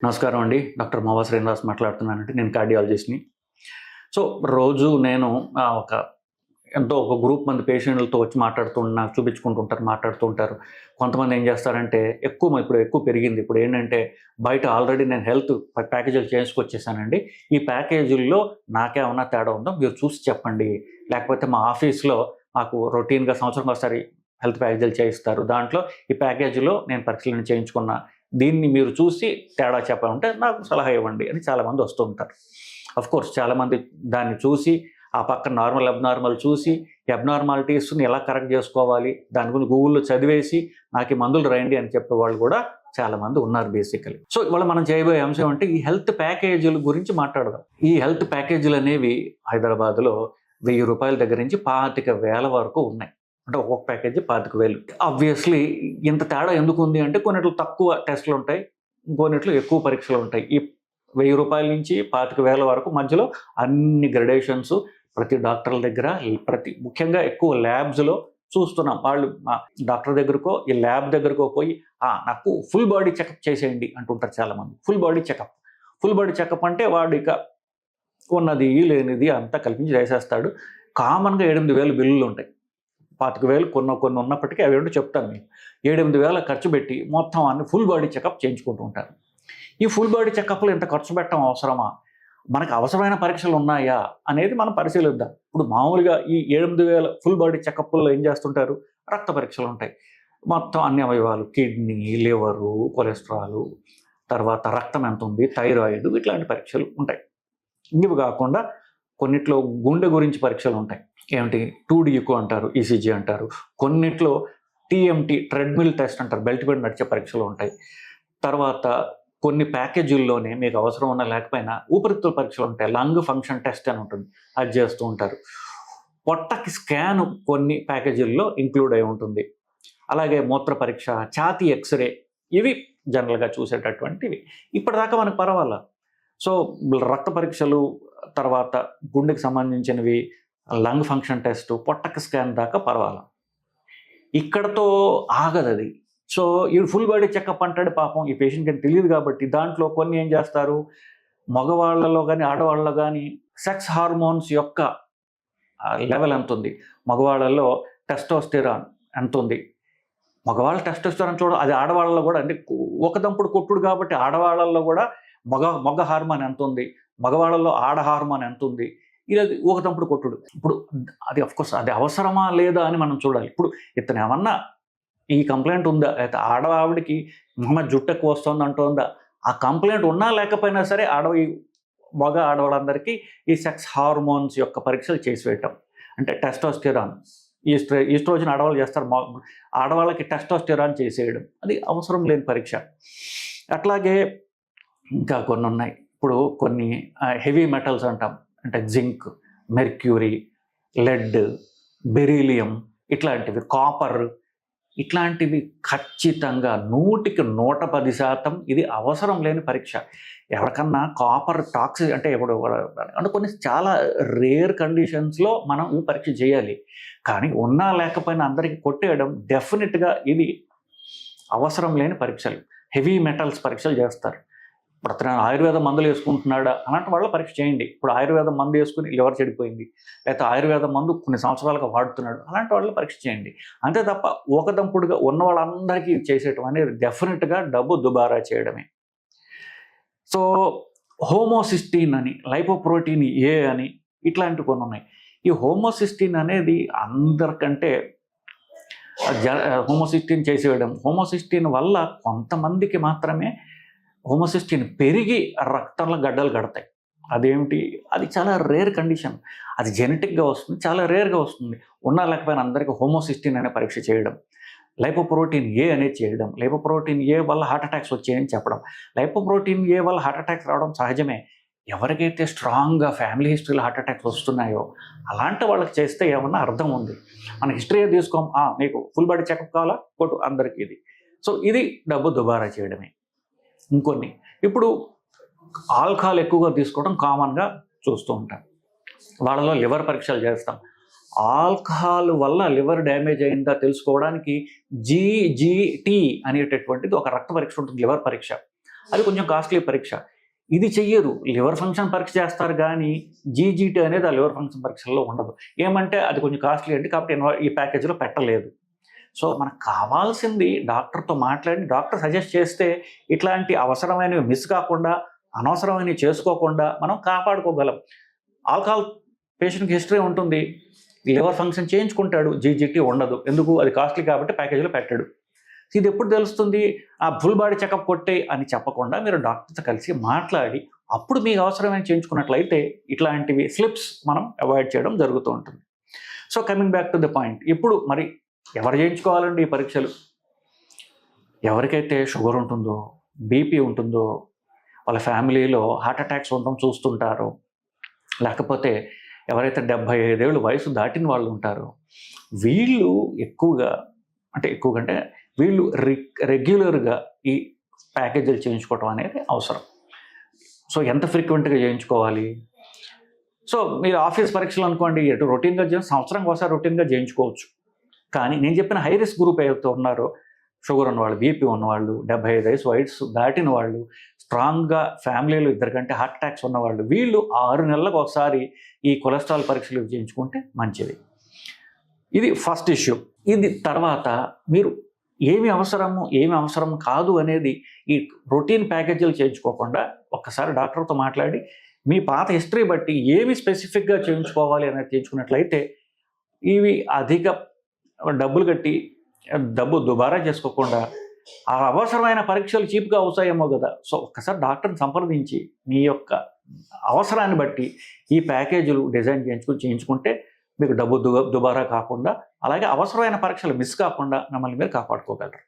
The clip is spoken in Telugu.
నమస్కారం అండి. డాక్టర్ మోవా శ్రీనివాస్ మాట్లాడుతున్నానండి. నేను కార్డియాలజిస్ట్‌ని. సో, రోజు నేను ఒక ఒక గ్రూప్ మంది పేషెంట్‌లతో వచ్చి నాకు చూపించుకుంటూ ఉంటారు, మాట్లాడుతూ ఉంటారు. కొంతమంది ఏం చేస్తారంటే ఇప్పుడు ఎక్కువ పెరిగింది. ఇప్పుడేంటంటే బయట ఆల్రెడీ నేను హెల్త్ ప్యాకేజీలు చేసుకొచ్చేసానండి. ఈ ప్యాకేజీల్లో నాకేమన్నా తేడా ఉందో మీరు చూసి చెప్పండి. లేకపోతే మా ఆఫీస్‌లో మాకు రొటీన్‌గా సంవత్సరంకోసారి హెల్త్ ప్యాకేజీలు చేయిస్తారు. దాంట్లో ఈ ప్యాకేజీలో నేను పరీక్షలను చేయించుకున్నా. దీన్ని మీరు చూసి తేడా చెప్పాలంటే నాకు సలహా ఇవ్వండి అని చాలామంది వస్తూ ఉంటారు. ఆఫ్‌కోర్స్ చాలామంది దాన్ని చూసి ఆ పక్కన నార్మల్, అబ్నార్మల్ చూసి అబ్నార్మాలిటీస్‌ని ఎలా కరెక్ట్ చేసుకోవాలి, దాని గురించి గూగుల్‌లో చదివేసి నాకు ఈ మందులు రాయండి అని చెప్పేవాళ్ళు కూడా చాలామంది ఉన్నారు బేసికల్లీ. సో, ఇవాళ మనం చేయబోయే అంశం అంటే ఈ హెల్త్ ప్యాకేజీల గురించి మాట్లాడదాం. ఈ హెల్త్ ప్యాకేజీలు అనేవి హైదరాబాద్‌లో రూ. 1000 దగ్గర నుంచి 25,000 వరకు ఉన్నాయి. అంటే ఒక్కొక్క ప్యాకేజీ 25,000. ఆబ్వియస్‌లీ ఇంత తేడా ఎందుకుంది అంటే కొన్నిట్లో తక్కువ టెస్ట్‌లుంటాయి. కొన్నిట్లో ఎక్కువ పరీక్షలుంటాయి. ఈ రూ. 1000 నుంచి 25,000 వరకు మధ్యలో అన్ని గ్రేడేషన్స్ ప్రతి డాక్టర్ల దగ్గర ముఖ్యంగా ఎక్కువ ల్యాబ్స్‌లో చూస్తున్నాం. వాళ్ళు డాక్టర్ దగ్గరకో, ఈ ల్యాబ్ దగ్గరకో పోయి నాకు ఫుల్ బాడీ చెకప్ చేసేయండి అంటుంటారు చాలామంది. Full body checkup. Full body checkup అంటే వాడు ఇక ఉన్నది, లేనిది అంతా కల్పించి చేసేస్తాడు. కామన్‌గా 8,000 బిల్లులుంటాయి. 25,000 కొన్ని ఉన్నప్పటికీ అవేంటో చెప్తాను మీకు. 8,000 ఖర్చు పెట్టి మొత్తం అన్ని ఫుల్ బాడీ చెకప్ చేయించుకుంటూ ఉంటారు. ఈ ఫుల్ బాడీ చెకప్‌లో ఇంత ఖర్చు పెట్టడం అవసరమా? మనకు అవసరమైన పరీక్షలు ఉన్నాయా? అనేది మనం పరిశీలిద్దాం. ఇప్పుడు మామూలుగా ఈ 8,000 ఫుల్ బాడీ చెకప్‌ల్లో ఏం చేస్తుంటారు? రక్త పరీక్షలుంటాయి. మొత్తం అన్ని అవయవాలు కిడ్నీ, లివరు, కొలెస్ట్రాలు, తర్వాత రక్తం ఎంతుంది, థైరాయిడ్ ఇట్లాంటి పరీక్షలు ఉంటాయి. ఇవి కాకుండా కొన్నిట్లో గుండె గురించి పరీక్షలుంటాయి. ఏమిటి 2D అంటారు, ఈసీజీ అంటారు. కొన్నిట్లో టీఎంటీ ట్రెడ్‌మిల్ టెస్ట్ అంటారు. బెల్ట్ మీద నడిచే పరీక్షలు ఉంటాయి. తర్వాత కొన్ని ప్యాకేజీల్లోనే మీకు అవసరం ఉన్నా లేకపోయినా ఊపిరితిత్తుల పరీక్షలు ఉంటాయి. లంగ్ ఫంక్షన్ టెస్ట్ అని ఉంటుంది. అది చేస్తూ ఉంటారు. పొట్టకి స్కాన్ కొన్ని ప్యాకేజీల్లో ఇంక్లూడ్ అయి ఉంటుంది. అలాగే మూత్ర పరీక్ష, ఛాతీ ఎక్స్‌రే ఇవి జనరల్‌గా చూసేటటువంటివి. ఇప్పటిదాకా మనకు పర్వాలా. సో, రక్త పరీక్షలు, తర్వాత గుండెకి సంబంధించినవి, లంగ్ ఫంక్షన్ టెస్టు, పొట్టకి స్కాన్ దాకా పర్వాలా. ఇక్కడతో ఆగదది. సో, ఈడు ఫుల్ బాడీ చెకప్ అంటాడు పాపం ఈ పేషెంట్‌కి తెలీదు కాబట్టి దాంట్లో కొన్ని ఏం చేస్తారు, మగవాళ్ళలో గాని, ఆడవాళ్ళలో గాని సెక్స్ హార్మోన్స్ యొక్క లెవెల్ ఎంతుంది, మగవాళ్ళలో టెస్టోస్టెరాన్ ఎంతుంది, మగవాళ్ళ టెస్టోస్టెరాన్ అది ఆడవాళ్ళలో కూడా అంటే ఒక దంపుడు కొట్టుడు కాబట్టి ఆడవాళ్ళలో కూడా మగ హార్మోన్ ఎంతుంది, మగవాళ్ళలో ఆడ హార్మోన్ ఎంతుంది, ఇలా ఒక దంపుడు కొట్టుడు. ఇప్పుడు అది ఆఫ్‌కోర్స్ అది అవసరమా లేదా అని మనం చూడాలి. ఇప్పుడు ఇతను ఏమన్నా ఈ కంప్లైంట్ ఉందా? లేకపోతే ఆవిడకి జుట్టు ఎక్కువ వస్తుంది అంటోందా? ఆ కంప్లైంట్ ఉన్నా లేకపోయినా సరే ఆడవాళ్ళందరికీ ఈ సెక్స్ హార్మోన్స్ యొక్క పరీక్షలు చేసివేయటం. అంటే టెస్టోస్టెరాన్, ఈస్ట్రోజన్ ఆడవాళ్ళు చేస్తారు. ఆడవాళ్ళకి టెస్టోస్టెరాన్ చేసేయడం. అది అవసరం లేని పరీక్ష. అట్లాగే ఇంకా కొన్ని ఉన్నాయి. ఇప్పుడు కొన్ని హెవీ మెటల్స్ అంటాం. అంటే జింక్, మెర్క్యూరీ, లెడ్, బెరీలియం ఇట్లాంటివి, కాపర్ ఇట్లాంటివి ఖచ్చితంగా 100కి 110% ఇది అవసరం లేని పరీక్ష. ఎవరికన్నా కాపర్ టాక్సిక్ అంటే అంటే కొన్ని చాలా రేర్ కండిషన్స్‌లో మనం ఈ పరీక్ష చేయాలి. కానీ ఉన్నా లేకపోయినా అందరికి కొట్టేయడం డెఫినిట్‌గా ఇది అవసరం లేని పరీక్షలు. హెవీ మెటల్స్ పరీక్షలు చేస్తారు. ఇప్పుడు అతను ఆయుర్వేద మందులు వేసుకుంటున్నాడా అలాంటి వాళ్ళ పరీక్ష చేయండి. ఇప్పుడు ఆయుర్వేద మందు వేసుకుని లివర్ చెడిపోయింది, లేకపోతే ఆయుర్వేద మందు కొన్ని సంవత్సరాలుగా వాడుతున్నాడు అలాంటి వాళ్ళ పరీక్ష చేయండి. అంతే తప్ప ఒకదంపుడుగా ఉన్న వాళ్ళందరికీ చేసేయటం అనేది డెఫినెట్‌గా డబ్బు దుబారా చేయడమే. సో, హోమోసిస్టీన్ అని, లైపోప్రోటీన్ ఏ అని ఇట్లాంటివి కొన్ని ఉన్నాయి. ఈ హోమోసిస్టీన్ అనేది అందరికంటే హోమోసిస్టీన్ చేసేయడం, హోమోసిస్టీన్ వల్ల కొంతమందికి మాత్రమే హోమోసిస్టీన్ పెరిగి రక్తంలో గడ్డలు కడతాయి. అదేమిటి? అది చాలా రేర్ కండిషన్. అది జెనెటిక్‌గా వస్తుంది. చాలా రేర్‌గా వస్తుంది. ఉన్నా లేకపోయినా అందరికీ హోమోసిస్టీన్ అనే పరీక్ష చేయడం. లైపోప్రోటీన్ ఏ అనేది చేయడం. లైపోప్రోటీన్ ఏ వల్ల హార్ట్ అటాక్స్ వచ్చాయని చెప్పడం. లైపోప్రోటీన్ ఏ వల్ల హార్ట్ అటాక్స్ రావడం సహజమే. ఎవరికైతే స్ట్రాంగ్‌గా ఫ్యామిలీ హిస్టరీలో హార్ట్ అటాక్స్ వస్తున్నాయో అలాంటి వాళ్ళకి చేస్తే ఏమన్నా అర్థం ఉంది. మన హిస్టరీయే తీసుకోం. నీకు ఫుల్ బాడీ చెకప్ కావాలా? కొట్టు అందరికీ ఇది. సో, ఇది డబ్బు దుబారా చేయడమే. ఇంకొన్ని ఇప్పుడు ఆల్కహాల్ ఎక్కువగా తీసుకోవడం కామన్‌గా చూస్తూ ఉంటాం. వాళ్ళలో లివర్ పరీక్షలు చేస్తాం. ఆల్కహాల్ వల్ల లివర్ డ్యామేజ్ అయిందా తెలుసుకోవడానికి జీజీటీ అనేటటువంటిది ఒక రక్త పరీక్ష ఉంటుంది, లివర్ పరీక్ష. అది కొంచెం కాస్ట్లీ పరీక్ష. ఇది చెయ్యరు, లివర్ ఫంక్షన్ పరీక్ష చేస్తారు కానీ జీజీటీ అనేది ఆ లివర్ ఫంక్షన్ పరీక్షల్లో ఉండదు. ఏమంటే అది కొంచెం కాస్ట్లీ అండి, కాబట్టి ఈ ప్యాకేజీలో పెట్టలేదు. సో మనకు కావాల్సింది డాక్టర్తో మాట్లాడి డాక్టర్ సజెస్ట్ చేస్తే ఇట్లాంటి అవసరమైనవి మిస్ కాకుండా, అనవసరమైనవి చేసుకోకుండా మనం కాపాడుకోగలం. ఆల్కహాల్ పేషెంట్కి హిస్టరీ ఉంటుంది, లివర్ ఫంక్షన్ చేయించుకుంటాడు, జీజీటీ ఉండదు. ఎందుకు? అది కాస్ట్లీ కాబట్టి ప్యాకేజీలో పెట్టాడు. ఇది ఎప్పుడు తెలుస్తుంది? ఆ ఫుల్ బాడీ చెకప్ కొట్టే అని చెప్పకుండా మీరు డాక్టర్తో కలిసి మాట్లాడి అప్పుడు మీకు అవసరమైన చేయించుకున్నట్లయితే ఇట్లాంటివి స్లిప్స్ మనం అవాయిడ్ చేయడం జరుగుతూ ఉంటుంది. So coming back to the point, ఇప్పుడు మరి ఎవరు చేయించుకోవాలండి ఈ పరీక్షలు? ఎవరికైతే షుగర్ ఉంటుందో, బీపీ ఉంటుందో, వాళ్ళ ఫ్యామిలీలో హార్ట్ అటాక్స్ ఉండడం చూస్తుంటారో, లేకపోతే ఎవరైతే 75 ఏళ్ళు వయసు దాటిన వాళ్ళు ఉంటారో, వీళ్ళు ఎక్కువగా అంటే వీళ్ళు రెగ్యులర్గా ఈ ప్యాకేజీలు చేయించుకోవటం అనేది అవసరం. సో ఎంత ఫ్రీక్వెంట్గా చేయించుకోవాలి? సో మీరు ఆఫీస్ పరీక్షలు అనుకోండి, ఎటు రొటీన్గా సంవత్సరానికి ఒకసారి రొటీన్గా చేయించుకోవచ్చు. కానీ నేను చెప్పిన హై రిస్క్ గ్రూప్ ఏదైతే ఉన్నారో, షుగర్ ఉన్నవాళ్ళు, బీపీ ఉన్నవాళ్ళు, 75 వయసు దాటిన వాళ్ళు, స్ట్రాంగ్గా ఫ్యామిలీలో 2 కంటే హార్ట్ అటాక్స్ ఉన్నవాళ్ళు, వీళ్ళు 6 నెలలకు ఒకసారి ఈ కొలెస్ట్రాల్ పరీక్షలు చేయించుకుంటే మంచిది. ఇది ఫస్ట్ ఇష్యూ. ఇది తర్వాత మీరు ఏమి అవసరం కాదు అనేది ఈ రొటీన్ ప్యాకేజీలు చేయించుకోకుండా ఒక్కసారి డాక్టర్తో మాట్లాడి మీ పాత హిస్టరీ బట్టి ఏమి స్పెసిఫిక్గా చేయించుకోవాలి అనేది చేయించుకున్నట్లయితే ఇవి అధిక డబ్బులు కట్టి డబ్బు దుబారా చేసుకోకుండా ఆ అవసరమైన పరీక్షలు చీప్గా అవుతాయేమో కదా. సో ఒక్కసారి డాక్టర్ని సంప్రదించి మీ యొక్క అవసరాన్ని బట్టి ఈ ప్యాకేజీలు డిజైన్ చేయించుకుంటే మీకు డబ్బు దుబారా కాకుండా, అలాగే అవసరమైన పరీక్షలు మిస్ కాకుండా మిమ్మల్ని మీరు కాపాడుకోగలరు.